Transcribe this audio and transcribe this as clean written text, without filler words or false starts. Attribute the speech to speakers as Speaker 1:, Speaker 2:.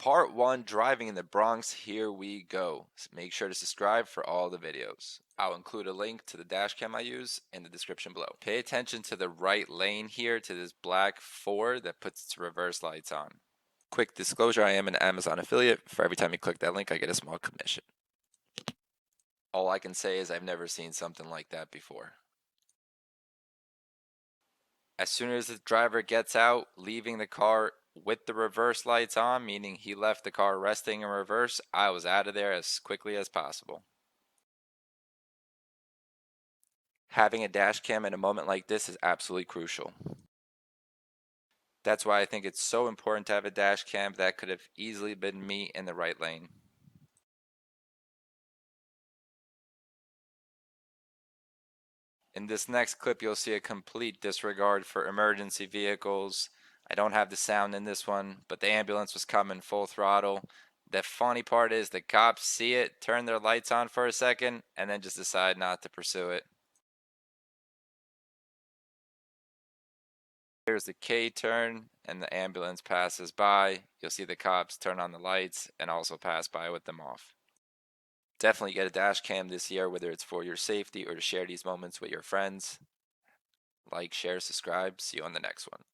Speaker 1: Part 1, driving in the Bronx, here we go. Make sure to subscribe for all the videos. I'll include a link to the dash cam I use in the description below. Pay attention to the right lane here, to this black 4 that puts its reverse lights on. Quick disclosure, I am an Amazon affiliate. For every time you click that link, I get a small commission. All I can say is I've never seen something like that before. As soon as the driver gets out, leaving the car with the reverse lights on, meaning he left the car resting in reverse, I was out of there as quickly as possible. Having a dash cam in a moment like this is absolutely crucial. That's why I think it's so important to have a dash cam. That could have easily been me in the right lane. In this next clip, you'll see a complete disregard for emergency vehicles. I don't have the sound in this one, but the ambulance was coming full throttle. The funny part is the cops see it, turn their lights on for a second, and then just decide not to pursue it. Here's the K turn, and the ambulance passes by. You'll see the cops turn on the lights and also pass by with them off. Definitely get a dash cam this year, whether it's for your safety or to share these moments with your friends. Like, share, subscribe. See you on the next one.